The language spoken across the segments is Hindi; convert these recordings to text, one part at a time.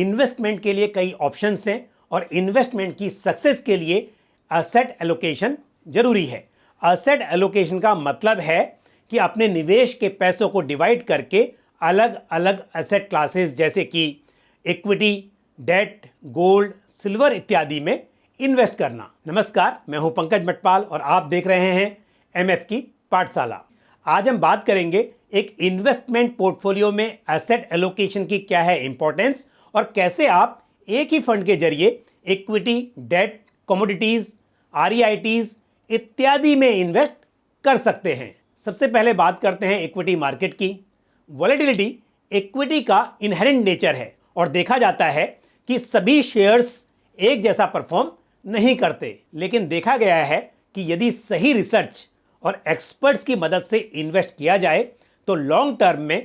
इन्वेस्टमेंट के लिए कई ऑप्शंस हैं और इन्वेस्टमेंट की सक्सेस के लिए एसेट एलोकेशन जरूरी है। एसेट एलोकेशन का मतलब है कि अपने निवेश के पैसों को डिवाइड करके अलग अलग एसेट क्लासेस जैसे कि इक्विटी, डेट, गोल्ड, सिल्वर इत्यादि में इन्वेस्ट करना। नमस्कार, मैं हूं पंकज मटपाल और आप देख रहे हैं एमएफ की पाठशाला। आज हम बात करेंगे एक इन्वेस्टमेंट पोर्टफोलियो में एसेट एलोकेशन की क्या है इंपॉर्टेंस और कैसे आप एक ही फंड के जरिए इक्विटी, डेट, कमोडिटीज, आरईआईटीज इत्यादि में इन्वेस्ट कर सकते हैं। सबसे पहले बात करते हैं इक्विटी मार्केट की। वॉलेटिलिटी इक्विटी का इनहेरेंट नेचर है और देखा जाता है कि सभी शेयर्स एक जैसा परफॉर्म नहीं करते, लेकिन देखा गया है कि यदि सही रिसर्च और एक्सपर्ट्स की मदद से इन्वेस्ट किया जाए तो लॉन्ग टर्म में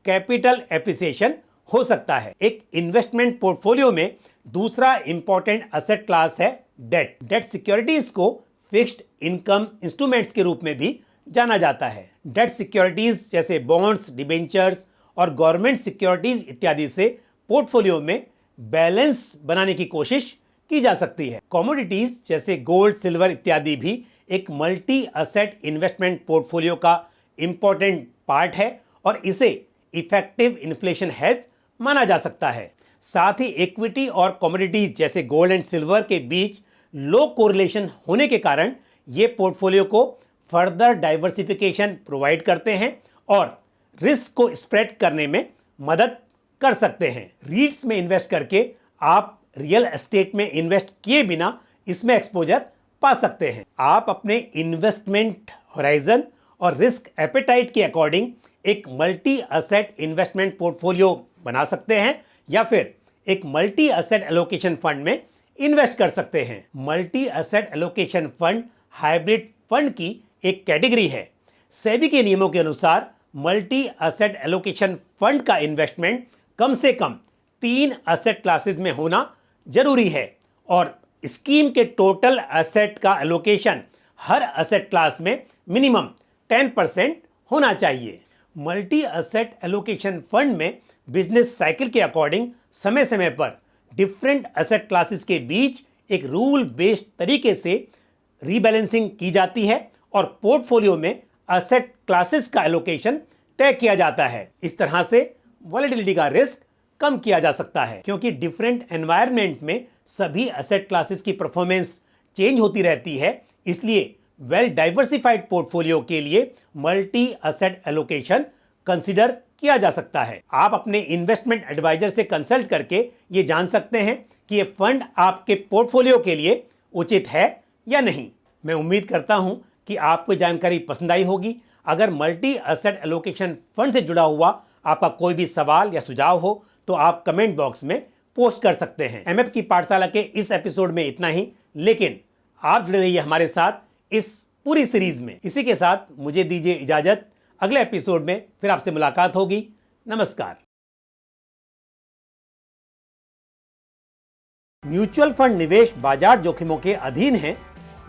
कैपिटल एप्रिसिएशन हो सकता है। एक इन्वेस्टमेंट पोर्टफोलियो में दूसरा इंपॉर्टेंट एसेट क्लास है डेट। डेट सिक्योरिटीज को फिक्स्ड इनकम इंस्ट्रूमेंट्स के रूप में भी जाना जाता है। डेट सिक्योरिटीज जैसे बॉन्ड्स, डिबेंचर्स और गवर्नमेंट सिक्योरिटीज इत्यादि से पोर्टफोलियो में बैलेंस बनाने की कोशिश की जा सकती है। कमोडिटीज जैसे गोल्ड, सिल्वर इत्यादि भी एक मल्टी एसेट इन्वेस्टमेंट पोर्टफोलियो का इंपॉर्टेंट पार्ट है और इसे इफेक्टिव इन्फ्लेशन हेज माना जा सकता है। साथ ही इक्विटी और कमोडिटीज जैसे गोल्ड एंड सिल्वर के बीच लो कोरिलेशन होने के कारण ये पोर्टफोलियो को फर्दर डाइवर्सिफिकेशन प्रोवाइड करते हैं और रिस्क को स्प्रेड करने में मदद कर सकते हैं। रीट्स में इन्वेस्ट करके आप रियल एस्टेट में इन्वेस्ट किए बिना इसमें एक्सपोजर पा सकते हैं। आप अपने इन्वेस्टमेंट होराइजन और रिस्क एपेटाइट के अकॉर्डिंग एक मल्टी एसेट इन्वेस्टमेंट पोर्टफोलियो बना सकते हैं या फिर एक मल्टी एसेट एलोकेशन फंड में इन्वेस्ट कर सकते हैं। Multi asset allocation fund hybrid fund की एक कैटेगरी है। सेबी के नियमों के अनुसार मल्टी एसेट एलोकेशन फंड का इन्वेस्टमेंट कम से कम 3 एसेट क्लासेस में होना जरूरी है और स्कीम के टोटल एसेट का एलोकेशन हर एसेट क्लास में मिनिमम 10% होना चाहिए। मल्टी एसेट एलोकेशन फंड में बिजनेस साइकिल के अकॉर्डिंग समय समय पर डिफरेंट एसेट क्लासेस के बीच एक रूल बेस्ड तरीके से रीबैलेंसिंग की जाती है और पोर्टफोलियो में एसेट क्लासेस का एलोकेशन तय किया जाता है। इस तरह से वॉलेटिलिटी का रिस्क कम किया जा सकता है क्योंकि डिफरेंट एनवायरनमेंट में सभी एसेट क्लासेस की परफॉर्मेंस चेंज होती रहती है। इसलिए वेल डाइवर्सिफाइड पोर्टफोलियो के लिए मल्टी एसेट एलोकेशन कंसीडर किया जा सकता है। आप अपने इन्वेस्टमेंट एडवाइजर से कंसल्ट करके ये जान सकते हैं कि ये फंड आपके पोर्टफोलियो के लिए उचित है या नहीं। मैं उम्मीद करता हूं कि आपको जानकारी पसंद आई होगी। अगर मल्टी एसेट एलोकेशन फंड से जुड़ा हुआ आपका कोई भी सवाल या सुझाव हो तो आप कमेंट बॉक्स में पोस्ट कर सकते हैं। एमएफ की पाठशाला के इस एपिसोड में इतना ही, लेकिन आप जुड़े रहिए हमारे साथ इस पूरी सीरीज में। इसी के साथ मुझे दीजिए इजाजत। अगले एपिसोड में फिर आपसे मुलाकात होगी। नमस्कार। म्यूचुअल फंड निवेश बाजार जोखिमों के अधीन है।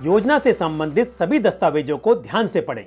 योजना से संबंधित सभी दस्तावेजों को ध्यान से पढ़ें।